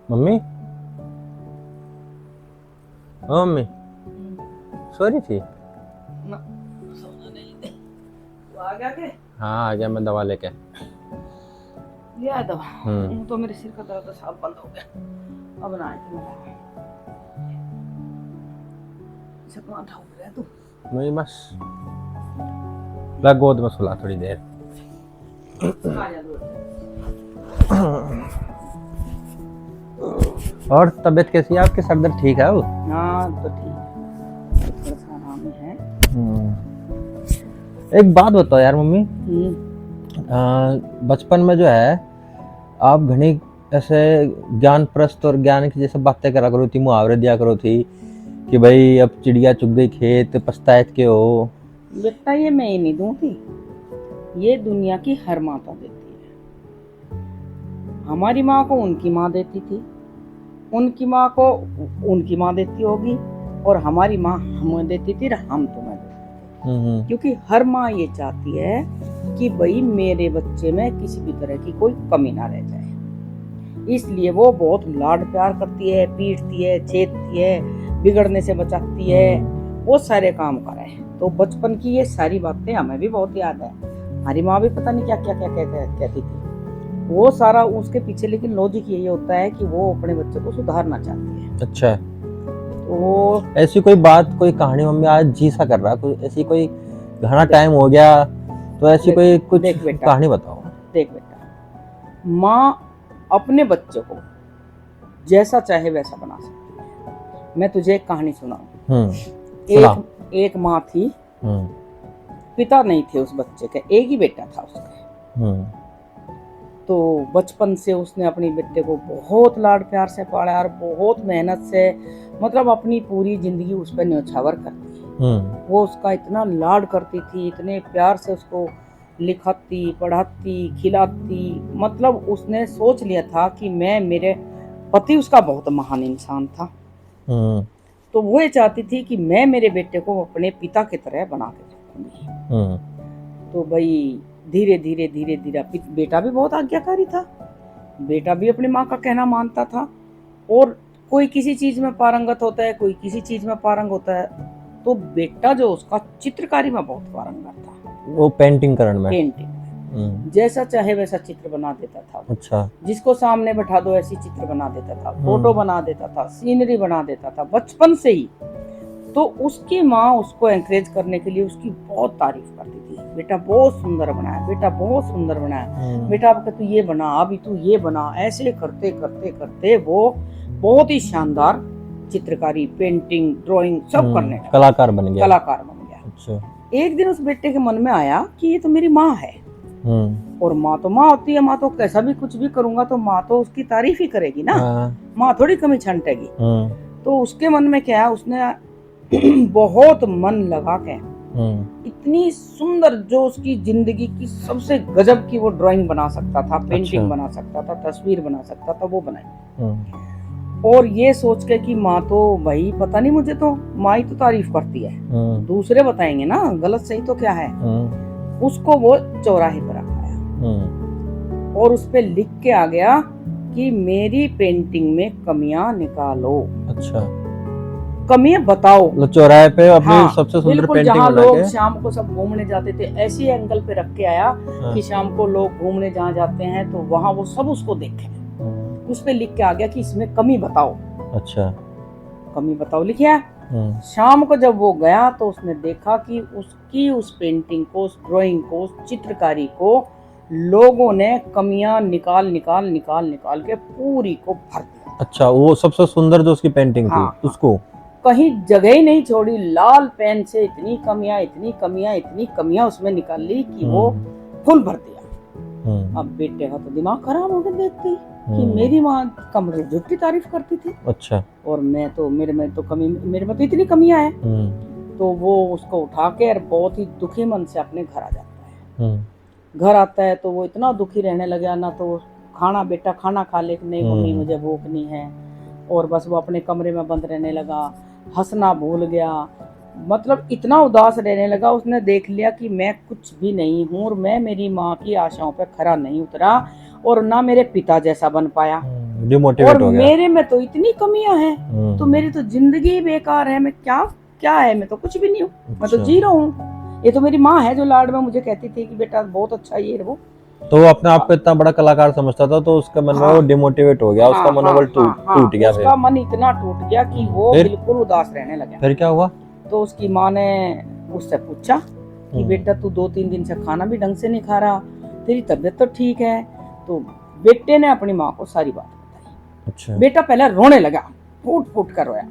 Mummy, ओ mummy, सो रही थी? ना, सोना नहीं दे। वो आ गया के? हाँ आ गया, मैं दवा लेके। लिया है दवा। तो मेरे सिर का दर्द साफ बंद हो गया। अब ना आए थे मेरा सपना उठा गया तू। नहीं बस लग गोद में सुला थोड़ी देर। आ जा दूर। और तबीयत कैसी है आपकी? सर दर्द ठीक है? हाँ तो ठीक है, थोड़ा सा आराम में है। एक बात बताओ यार मम्मी, बचपन में जो है आप घनी ऐसे ज्ञान प्रस्त और ज्ञान की जैसे बातें करा करो थी, मुहावरे दिया करो थी कि भाई अब चिड़िया चुग गई खेत पछताए के हो। बेटा ये मैं ही नहीं दूंगी, ये दुनिया की हर माता देती है। हमारी माँ को उनकी माँ देती थी, उनकी माँ को उनकी माँ देती होगी, और हमारी माँ हमें देती थी, हम तुम्हें देते थे। क्योंकि हर माँ ये चाहती है कि भाई मेरे बच्चे में किसी भी तरह की कोई कमी ना रह जाए, इसलिए वो बहुत लाड प्यार करती है, पीटती है, छेदती है, बिगड़ने से बचाती है, वो सारे काम करे। तो बचपन की ये सारी बातें हमें भी बहुत याद है। हमारी माँ भी पता नहीं क्या क्या क्या क्या कहती थी, वो सारा उसके पीछे लेकिन लॉजिक यही होता है कि वो अपने बच्चे को सुधारना चाहती है। अच्छा, तो ऐसी कोई बात, कोई कहानी मम्मी आज जी सा कर रहा, कोई ऐसी कोई घना टाइम हो गया तो ऐसी कोई कुछ कहानी बताओ। देख बेटा, माँ अपने बच्चे को जैसा चाहे वैसा बना सकती है। मैं तुझे एक कहानी सुनाऊं। एक माँ थी, पिता नहीं थे उस बच्चे के, एक ही बेटा था उसका। तो बचपन से उसने अपनी बेटे को बहुत लाड प्यार से पाला और बहुत मेहनत से, मतलब अपनी पूरी जिंदगी उस पर न्यौछावर कर दी। वो उसका इतना लाड करती थी, इतने प्यार से उसको लिखाती, पढ़ाती, खिलाती, मतलब उसने सोच लिया था कि मैं, मेरे पति उसका बहुत महान इंसान था, तो वो ये चाहती थी कि मैं मेरे बेटे को अपने पिता की तरह बना के रखूंगी। तो भाई धीरे धीरे धीरे धीरे बेटा भी बहुत आज्ञाकारी था, बेटा भी अपनी माँ का कहना मानता था, और कोई किसी चीज में पारंगत होता है, कोई किसी चीज में पारंग होता है। तो बेटा जो उसका चित्रकारी में बहुत पारंगत था, वो पेंटिंग करने में, पेंटिंग जैसा चाहे वैसा चित्र बना देता था। अच्छा, जिसको सामने बैठा दो ऐसी चित्र बना देता था, फोटो बना देता था, सीनरी बना देता था बचपन से ही। तो उसकी माँ उसको एंकरेज करने के लिए उसकी बहुत तारीफ करती थी, बेटा बहुत सुंदर बनाया, बेटा बहुत सुंदर बनाया, बेटा अब तू ये बना, अभी तू ये बना। ऐसे करते करते करते वो बहुत ही शानदार चित्रकारी, पेंटिंग, ड्राइंग सब करने लगा, कलाकार बन गया। अच्छा। एक दिन उस बेटे के मन में आया कि ये तो मेरी माँ है, और माँ तो माँ होती है, माँ तो कैसा भी कुछ भी करूंगा तो माँ तो उसकी तारीफ ही करेगी ना, माँ थोड़ी कमी छांटेगी। तो उसके मन में क्या है, उसने बहुत मन लगा के इतनी सुंदर, जो उसकी जिंदगी की सबसे गजब की वो ड्राइंग बना सकता था, पेंटिंग बना सकता था, तस्वीर बना सकता था, वो बनाई। और ये सोच के कि माँ तो भाई पता नहीं, मुझे तो माँ ही तो तारीफ करती है, दूसरे बताएंगे ना गलत सही तो क्या है। उसको वो चौराहे पर रखाया और उस पे लिख के आ गया कि मेरी पेंटिंग में कमियां निकालो। अच्छा, कमियां बताओ। चौराहे पे अपनी सबसे सुंदर पेंटिंग जहाँ लोग शाम को सब घूमने जाते थे, ऐसी एंगल पे रख के आया कि शाम को लोग घूमने जहाँ जाते हैं तो वहाँ वो सब उसको देखें। उस पे लिख के आ गया कि इसमें कमी बताओ। अच्छा, कमी बताओ लिखा। शाम को जब वो गया तो उसने देखा कि उसकी उस पेंटिंग को, उस ड्राइंग को, उस चित्रकारी को लोगों ने कमियां निकाल निकाल निकाल निकाल के पूरी को भर दिया। अच्छा, वो सबसे सुंदर जो उसकी पेंटिंग थी, उसको कहीं जगह ही नहीं छोड़ी, लाल पेन से इतनी कमियां, इतनी कमियां, इतनी कमियां उसमें निकाल ली कि वो फुल भर दिया। अब बेटे का तो दिमाग खराब हो गया देखती कि मेरी माँ कमरे झूठी तारीफ करती थी। अच्छा, और मैं तो, मेरे में तो कमी, मेरे में तो इतनी कमियां हैं। तो वो उसको उठा के और बहुत ही दुखी मन से अपने घर आ जाता है। घर आता है तो वो इतना दुखी रहने लगा ना, तो खाना, बेटा खाना खा ले, नहीं मम्मी मुझे भूख नहीं है, और बस वो अपने कमरे में बंद रहने लगा, हंसना भूल गया, मतलब इतना उदास रहने लगा। उसने देख लिया कि मैं कुछ भी नहीं हूँ और मैं मेरी माँ की आशाओं पर खरा नहीं उतरा, और ना मेरे पिता जैसा बन पाया, डिमोटिवेट और हो गया। मेरे में तो इतनी कमियां हैं, तो मेरी तो जिंदगी ही बेकार है। मैं क्या है, मैं तो कुछ भी नहीं हूँ, मैं तो जीरो हूँ। ये तो मेरी माँ है जो लाड में मुझे कहती थी कि बेटा बहुत अच्छा ये वो। तो वो अपने आप को इतना बड़ा कलाकार समझता था, तो उसके मन में वो डिमोटिवेट हो गया, उसका मनोबल टूट गया। उसका मन इतना टूट गया कि वो बिल्कुल उदास रहने लगा। फिर क्या हुआ? तो उसकी माँ ने उससे पूछा कि बेटा तू 2-3 दिन से खाना भी ढंग से नहीं खा रहा, तेरी तबीयत तो ठीक है। तो बेटे ने अपनी माँ को सारी बात बताई। अच्छा। बेटा पहले रोने लगा, फूट फूट कर रोया,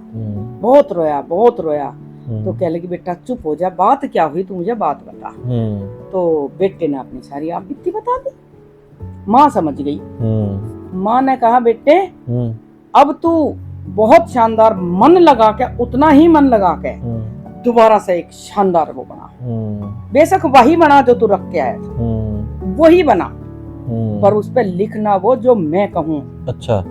बहुत रोया। तो कह लगी बेटा चुप हो जा, बात क्या हुई, तू मुझे बात बता। तो बेटे ने अपनी सारी आप बीती बता दी। माँ समझ गई। माँ ने कहा बेटे अब तू बहुत शानदार मन लगा के, उतना ही मन लगा के दोबारा से एक शानदार वो बना। बेशक वही बना जो तू रख के आया था, वही बना, पर उस पे लिखना वो जो मैं कहूँ। अच्छा।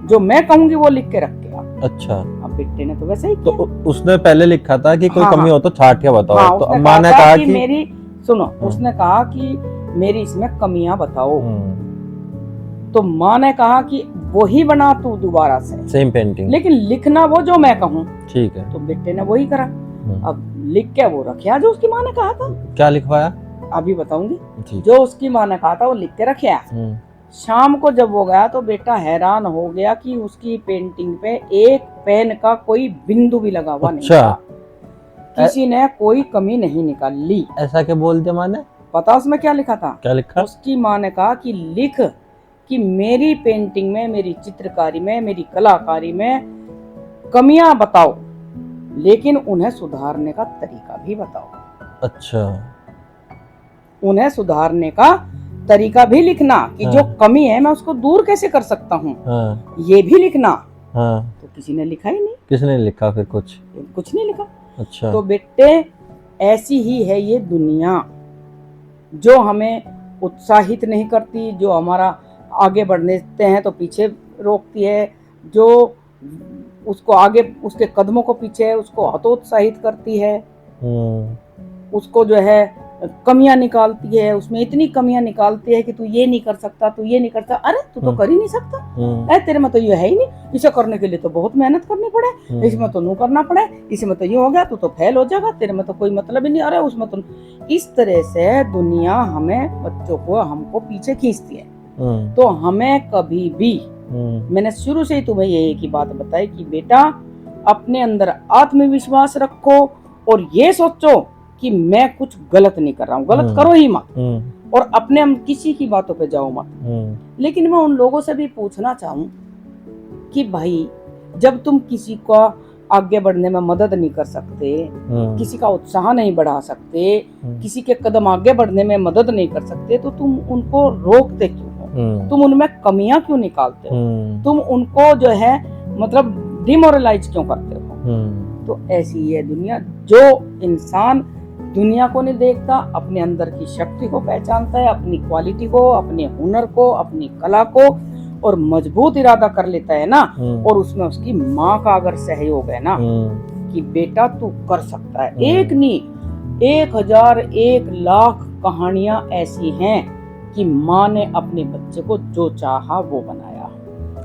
जो मैं कहूँगी वो लिख के रख के आ। अच्छा। अब बेटे ने तो वैसे ही तो उसने पहले लिखा था कि कोई कमी हो तो छाट के बताओ। हाँ, तो माँ ने कहा कि मेरी सुनो, उसने कहा कि मेरी इसमें कमियां बताओ। तो माँ ने कहा कि वही बना तू दोबारा से, सेम पेंटिंग, लेकिन लिखना वो जो मैं कहूँ। ठीक है। तो बेटे ने वही करा। अब लिख के वो रखा जो उसकी माँ ने कहा था। क्या लिखवाया अभी बताऊंगी। जो उसकी माँ ने कहा था वो लिख के रखा। शाम को जब वो गया तो बेटा हैरान हो गया कि उसकी पेंटिंग पे एक पेन का कोई बिंदु भी लगा हुआ नहीं था। किसी ने कोई कमी नहीं निकाली। ऐसा क्या बोलते माँ ने? पता उसमें क्या लिखा था? क्या लिखा? उसकी माँ ने कहा कि लिख कि मेरी पेंटिंग में, मेरी चित्रकारी में, मेरी कलाकारी में कमियां बताओ, लेकिन उन्हें सुधारने का तरीका भी बताओ। अच्छा। उन्हें सुधारने का तरीका भी लिखना कि जो कमी है मैं उसको दूर कैसे कर सकता हूँ, ये भी लिखना। तो किसी ने लिखा ही नहीं। किसने लिखा फिर? कुछ नहीं लिखा। अच्छा। तो बेटे ऐसी ही है ये दुनिया, जो हमें उत्साहित नहीं करती, जो हमारा आगे बढ़ने देते हैं तो पीछे रोकती है, जो उसको आगे, उसके कदमों को पीछे उसको हतोत्साहित करती है, उसको जो है कमियां निकालती है, उसमें इतनी कमियां निकालती है कि तू ये नहीं कर सकता, तू ये नहीं करता। अरे तू तो कर ही नहीं सकता, अरे तेरे में तो ये है ही नहीं, इसे करने के लिए तो बहुत मेहनत करनी पड़े, इसमें तो नू करना पड़े, इसमें तो ये हो गया, तू तो फेल हो जाएगा, तेरे में तो कोई मतलब ही नहीं, अरे उसमें तो। इस तरह से दुनिया हमें, बच्चों को, हमको पीछे खींचती है। तो हमें कभी भी, मैंने शुरू से ही तुम्हें ये एक ही बात बताई कि बेटा अपने अंदर आत्मविश्वास रखो और ये सोचो कि मैं कुछ गलत नहीं कर रहा हूँ। गलत करो ही मत, और अपने हम किसी की बातों पे जाओ मत। लेकिन मैं उन लोगों से भी पूछना चाहूँ कि भाई जब तुम किसी को आगे बढ़ने में मदद नहीं कर सकते, किसी का उत्साह नहीं बढ़ा सकते, किसी के कदम आगे बढ़ने में मदद नहीं कर सकते, तो तुम उनको रोकते क्यों हो? तुम उनमें कमियां क्यों निकालते हो? तुम उनको जो है मतलब डिमोरलाइज क्यों करते हो? तो ऐसी है दुनिया। जो इंसान दुनिया को नहीं देखता, अपने अंदर की शक्ति को पहचानता है, अपनी क्वालिटी को, अपने हुनर को, अपनी कला को, और मजबूत इरादा कर लेता है ना, और उसमें उसकी माँ का अगर सहयोग है ना कि बेटा तू कर सकता है। एक नहीं, 1000, 1,00,000 कहानियां ऐसी हैं कि माँ ने अपने बच्चे को जो चाहा वो बनाया।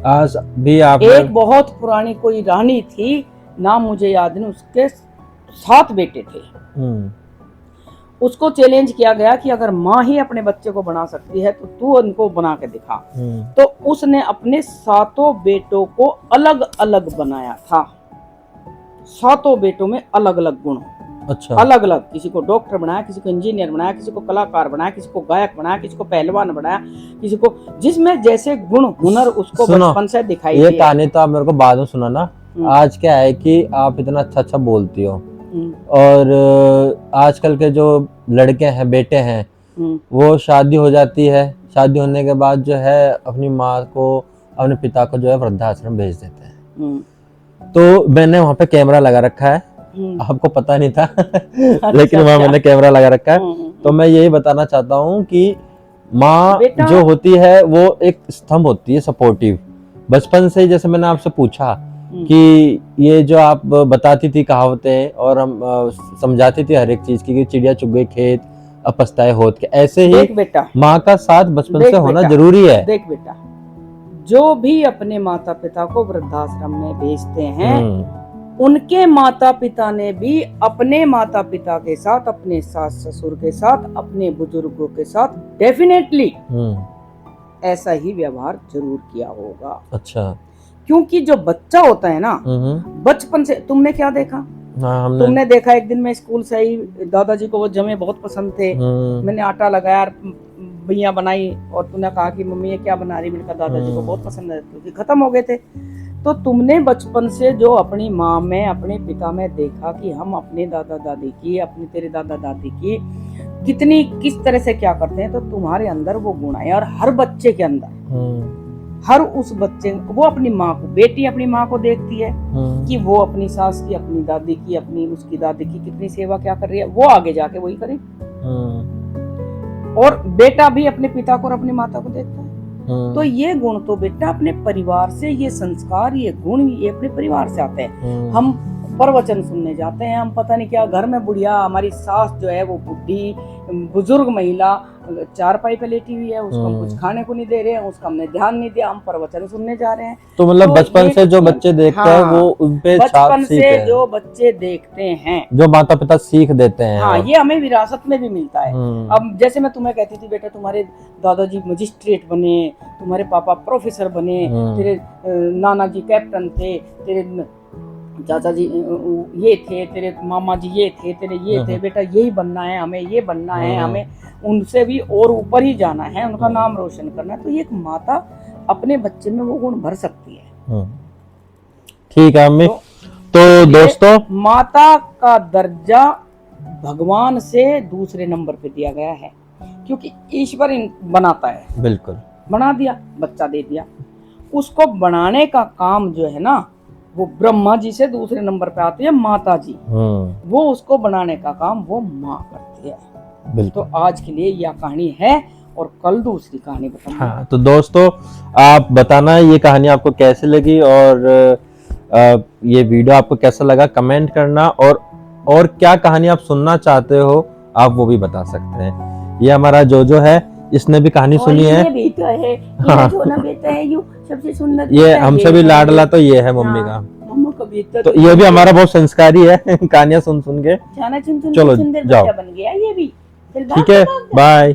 आज भी आप, एक बहुत पुरानी कोई रानी थी, नाम मुझे याद नहीं, उसके 7 बेटे थे। उसको चैलेंज किया गया कि अगर माँ ही अपने बच्चे को बना सकती है तो तू उनको बना के दिखा। तो उसने अपने 7 बेटों को अलग अलग बनाया था। 7 बेटों में अलग अलग गुण। अच्छा। अलग अलग, किसी को डॉक्टर बनाया, किसी को इंजीनियर बनाया, किसी को कलाकार बनाया, किसी को गायक बनाया, किसी को पहलवान बनाया, किसी को जिसमें जैसे गुण हुनर उसको बचपन से दिखाई दिए। ये कहानी तो आप मेरे को बाद में सुनाना। आज क्या है कि आप इतना अच्छा बोलती हो, और आजकल के जो लड़के हैं, बेटे हैं, वो शादी हो जाती है, शादी होने के बाद जो है अपनी माँ को, अपने पिता को जो है वृद्धाश्रम भेज देते हैं। तो मैंने वहाँ पे कैमरा लगा रखा है, आपको पता नहीं था लेकिन वहाँ मैंने कैमरा लगा रखा है। तो मैं यही बताना चाहता हूँ कि माँ जो होती है वो एक स्तंभ होती है, सपोर्टिव। बचपन से ही, जैसे मैंने आपसे पूछा कि ये जो आप बताती थी कहावतें, और हम समझाती थी हर एक चीज की, चिड़िया चुग गई खेत, अब पछताए होत के। ऐसे ही देख बेटा, माँ का साथ बचपन देख से होना बेटा, जरूरी है। देख बेटा, जो भी अपने माता पिता को वृद्धाश्रम में भेजते हैं, उनके माता पिता ने भी अपने माता पिता के साथ, अपने सास ससुर के साथ, अपने बुजुर्गों के साथ डेफिनेटली ऐसा ही व्यवहार जरूर किया होगा। अच्छा। क्योंकि जो बच्चा होता है ना, बचपन से तुमने क्या देखा? तुमने देखा एक दिन मैं स्कूल से ही, दादाजी को वो जमे बहुत पसंद थे, मैंने आटा लगाया, भैया बनाई, और तूने कहा कि मम्मी ये क्या बना रही, मैंने कहा दादाजी को बहुत पसंद है, क्योंकि खत्म हो गए थे। तो तुमने बचपन से जो अपनी माँ में, अपने पिता में देखा कि हम अपने दादा दादी की, अपने तेरे दादा दादी की कितनी किस तरह से क्या करते हैं, तो तुम्हारे अंदर वो गुण है। और हर बच्चे के अंदर, हर उस बच्चे, वो अपनी माँ को, बेटी अपनी माँ को देखती है कि वो अपनी सास की, अपनी दादी की, अपनी उसकी दादी की कितनी सेवा क्या कर रही है, वो आगे जाके वही करे। और बेटा भी अपने पिता को और अपनी माता को देखता है। तो ये गुण तो बेटा अपने परिवार से, ये संस्कार, ये गुण, ये अपने परिवार से आते हैं। हम प्रवचन सुनने जाते हैं, हम पता नहीं क्या, घर में बुढ़िया, हमारी सास जो है वो बुढ़ी बुजुर्ग महिला चारपाई पे लेटी हुई है, उसको हम कुछ खाने को नहीं दे रहे हैं, उसका हमने ध्यान नहीं दिया, हम प्रवचन सुनने जा रहे हैं। तो मतलब बचपन से जो बच्चे देखते हैं वो उनपे बचपन से जो बच्चे देखते हैं, जो माता पिता सीख देते हैं, हाँ, ये हमें विरासत में भी मिलता है। अब जैसे मैं तुम्हें कहती थी बेटा, तुम्हारे दादाजी मजिस्ट्रेट बने, तुम्हारे पापा प्रोफेसर बने, तेरे नाना जी कैप्टन थे, तेरे चाचा जी ये थे, तेरे मामा जी ये थे, तेरे ये थे, बेटा यही बनना है हमें, ये बनना है हमें, उनसे भी और ऊपर ही जाना है, उनका नाम रोशन करना है। तो ये एक माता अपने बच्चे में वो गुण भर सकती है। ठीक है अम्मी। तो दोस्तों, माता का दर्जा भगवान से दूसरे नंबर पे दिया गया है, क्योंकि ईश्वर बनाता है, बिल्कुल बना दिया, बच्चा दे दिया, उसको बनाने का काम जो है ना, वो ब्रह्मा जी से दूसरे नंबर पे आती है माता जी, वो उसको बनाने का काम वो माँ करती है। तो आज के लिए यह कहानी है, और कल दूसरी कहानी बताऊंगा। हाँ, तो दोस्तों आप बताना ये कहानी आपको कैसे लगी, और ये वीडियो आपको कैसा लगा, कमेंट करना, और क्या कहानी आप सुनना चाहते हो आप वो भी बता सकते हैं। ये हमारा जो है, इसने भी कहानी सुनी है। ये भी तो है, हाँ। जो ना बेटा है, यू सबसे सुंदर, ये हमसे भी लाडला तो ये है मम्मी का। मम्मा का बेटा तो ये भी हमारा बहुत संस्कारी है कहानियां सुन सुन के। चलो चलो सुंदर जाओ, बच्चा बन गया ये भी। ठीक है, बाय।